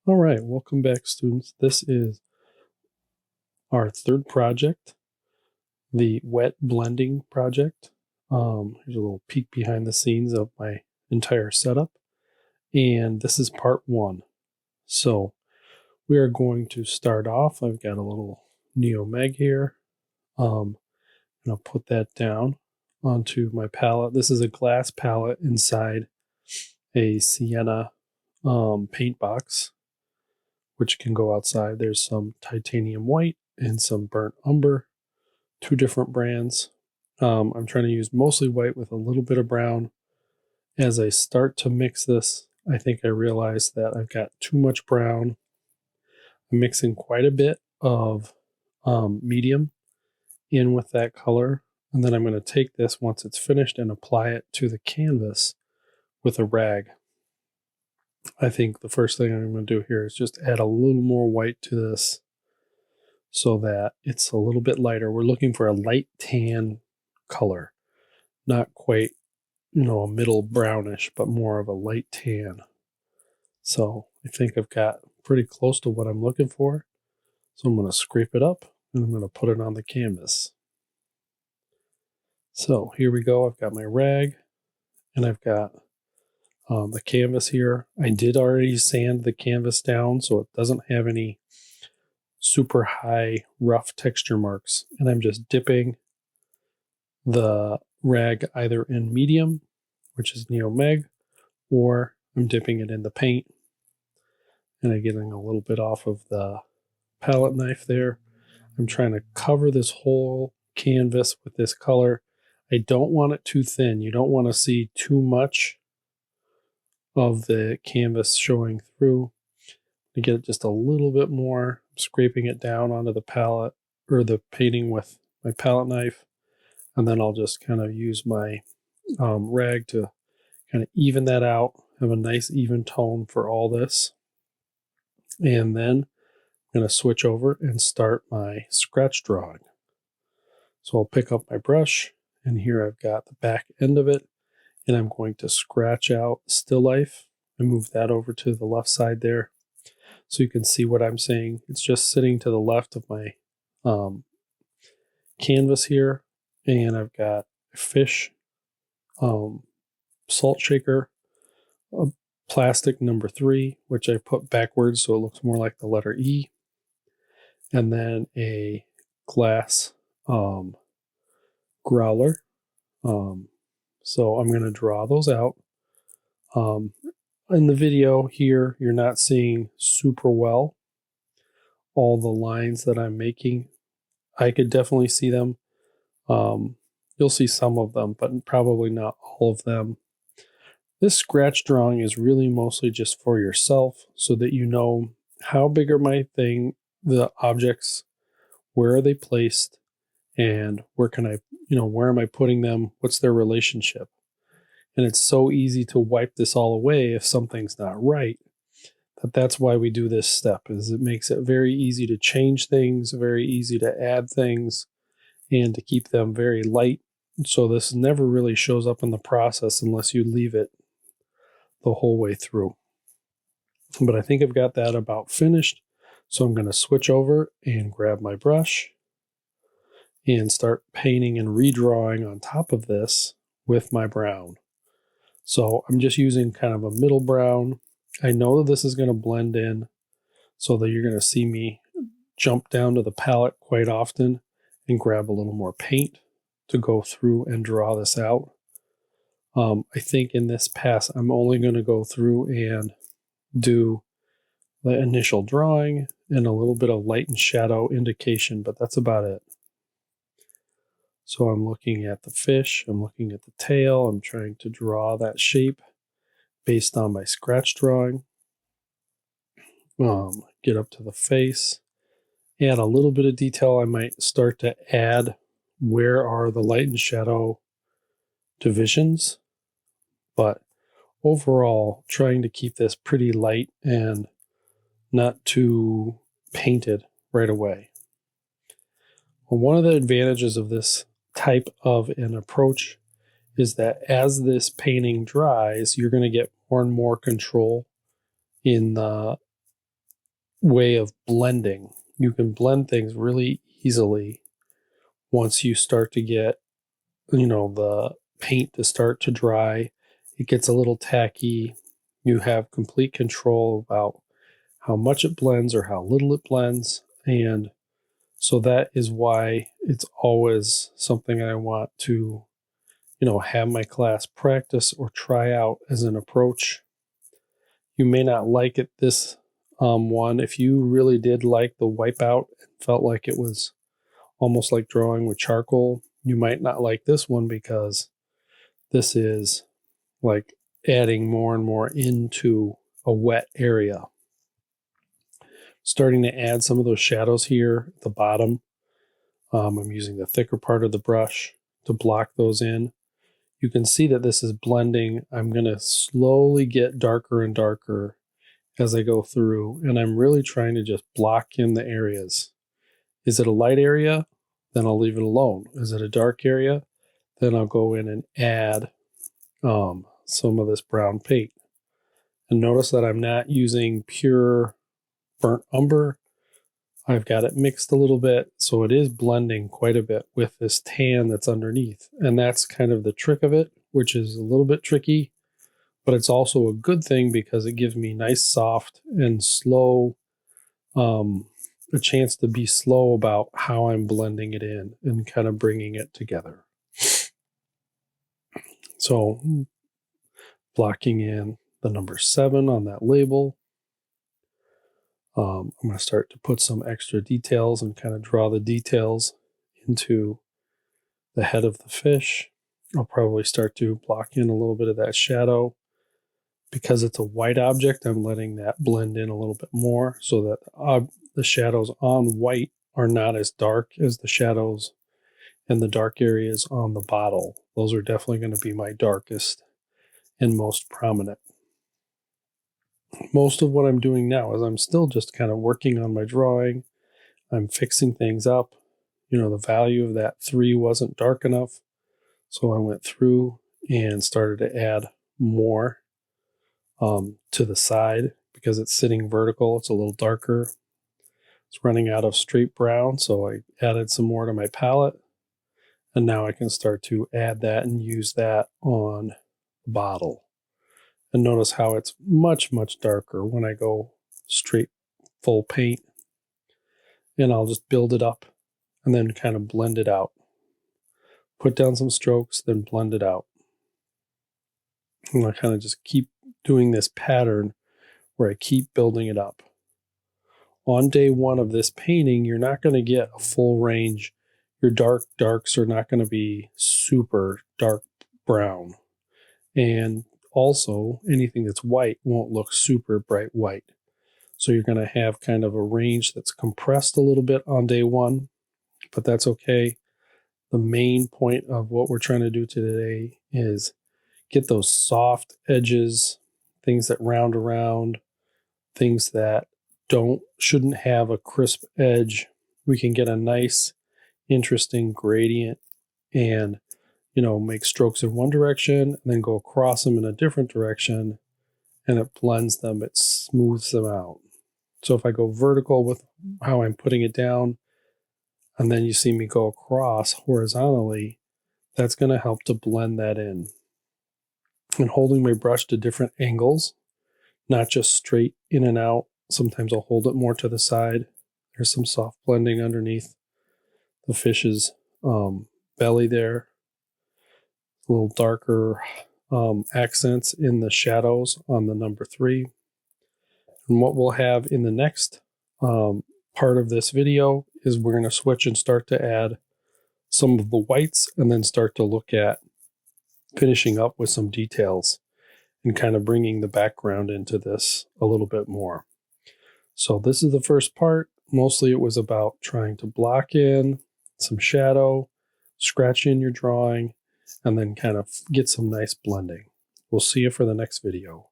All right, welcome back, students. This is our third project, the wet blending project. Here's a little peek behind the scenes of my entire setup, and this is part one. So we are going to start off. I've got a little Neo Meg here. And I'll put that down onto my palette. This is a glass palette inside a sienna paint box, which can go outside. There's some titanium white and some burnt umber, two different brands. I'm trying to use mostly white with a little bit of brown. As I start to mix this, I think I realized that I've got too much brown. I'm mixing quite a bit of medium in with that color. And then I'm going to take this once it's finished and apply it to the canvas with a rag. I think the first thing I'm going to do here is just add a little more white to this so that it's a little bit lighter. We're looking for a light tan color, not quite, a middle brownish, but more of a light tan. So I think I've got pretty close to what I'm looking for. So I'm going to scrape it up and I'm going to put it on the canvas. So here we go. I've got my rag and I've got the canvas here. I did already sand the canvas down so it doesn't have any super high rough texture marks. And I'm just dipping the rag either in medium, which is Neo Meg, or I'm dipping it in the paint. And I'm getting a little bit off of the palette knife there. I'm trying to cover this whole canvas with this color. I don't want it too thin. You don't want to see too much of the canvas showing through. To get it just a little bit more, I'm scraping it down onto the palette or the painting with my palette knife. And then I'll just kind of use my rag to kind of even that out, have a nice even tone for all this. And then I'm going to switch over and start my scratch drawing. So I'll pick up my brush, and here I've got the back end of it, and I'm going to scratch out still life and move that over to the left side there so you can see what I'm saying. It's just sitting to the left of my canvas here, and I've got a fish salt shaker, a plastic number 3, which I put backwards so it looks more like the letter E, and then a glass growler. So I'm going to draw those out. In the video here, you're not seeing super well all the lines that I'm making. I could definitely see them. You'll see some of them, but probably not all of them. This scratch drawing is really mostly just for yourself so that you know how big are the objects, where are they placed, and where am I putting them? What's their relationship? And it's so easy to wipe this all away if something's not right. That's why we do this step, is it makes it very easy to change things, very easy to add things, and to keep them very light. So this never really shows up in the process unless you leave it the whole way through. But I think I've got that about finished. So I'm going to switch over and grab my brush and start painting and redrawing on top of this with my brown. So I'm just using kind of a middle brown. I know that this is going to blend in so that you're going to see me jump down to the palette quite often and grab a little more paint to go through and draw this out. I think in this pass, I'm only going to go through and do the initial drawing and a little bit of light and shadow indication, but that's about it. So I'm looking at the fish, I'm looking at the tail, I'm trying to draw that shape based on my scratch drawing. Get up to the face, add a little bit of detail. I might start to add where are the light and shadow divisions, but overall trying to keep this pretty light and not too painted right away. Well, one of the advantages of this type of an approach is that as this painting dries, you're going to get more and more control in the way of blending. You can blend things really easily once you start to get, the paint to start to dry. It gets a little tacky. You have complete control about how much it blends or how little it blends. And so that is why it's always something I want to, have my class practice or try out as an approach. You may not like it this one. If you really did like the wipeout and felt like it was almost like drawing with charcoal, you might not like this one because this is like adding more and more into a wet area. Starting to add some of those shadows here at the bottom. I'm using the thicker part of the brush to block those in. You can see that this is blending. I'm going to slowly get darker and darker as I go through, and I'm really trying to just block in the areas. Is it a light area? Then I'll leave it alone. Is it a dark area? Then I'll go in and add some of this brown paint. And notice that I'm not using pure burnt umber. I've got it mixed a little bit, so it is blending quite a bit with this tan that's underneath. And that's kind of the trick of it, which is a little bit tricky, but it's also a good thing because it gives me nice, soft, and slow, a chance to be slow about how I'm blending it in and kind of bringing it together. So blocking in the number 7 on that label. I'm going to start to put some extra details and kind of draw the details into the head of the fish. I'll probably start to block in a little bit of that shadow. Because it's a white object, I'm letting that blend in a little bit more so that the shadows on white are not as dark as the shadows and the dark areas on the bottle. Those are definitely going to be my darkest and most prominent. Most of what I'm doing now is I'm still just kind of working on my drawing. I'm fixing things up. The value of that 3 wasn't dark enough, so I went through and started to add more to the side because it's sitting vertical. It's a little darker. It's running out of straight brown, so I added some more to my palette, and now I can start to add that and use that on the bottle. And notice how it's much, much darker when I go straight full paint. And I'll just build it up and then kind of blend it out. Put down some strokes, then blend it out. And I kind of just keep doing this pattern where I keep building it up. On day 1 of this painting, you're not going to get a full range. Your darks are not going to be super dark brown. And also, anything that's white won't look super bright white. So you're going to have kind of a range that's compressed a little bit on day 1, but that's okay. The main point of what we're trying to do today is get those soft edges, things that round around, things that shouldn't have a crisp edge. We can get a nice, interesting gradient and make strokes in one direction and then go across them in a different direction, and it blends them, it smooths them out. So if I go vertical with how I'm putting it down, and then you see me go across horizontally, that's going to help to blend that in. And holding my brush to different angles, not just straight in and out. Sometimes I'll hold it more to the side. There's some soft blending underneath the fish's belly there. A little darker accents in the shadows on the number 3. And what we'll have in the next part of this video is we're going to switch and start to add some of the whites and then start to look at finishing up with some details and kind of bringing the background into this a little bit more. So this is the first part. Mostly it was about trying to block in some shadow, scratch in your drawing, and then kind of get some nice blending. We'll see you for the next video.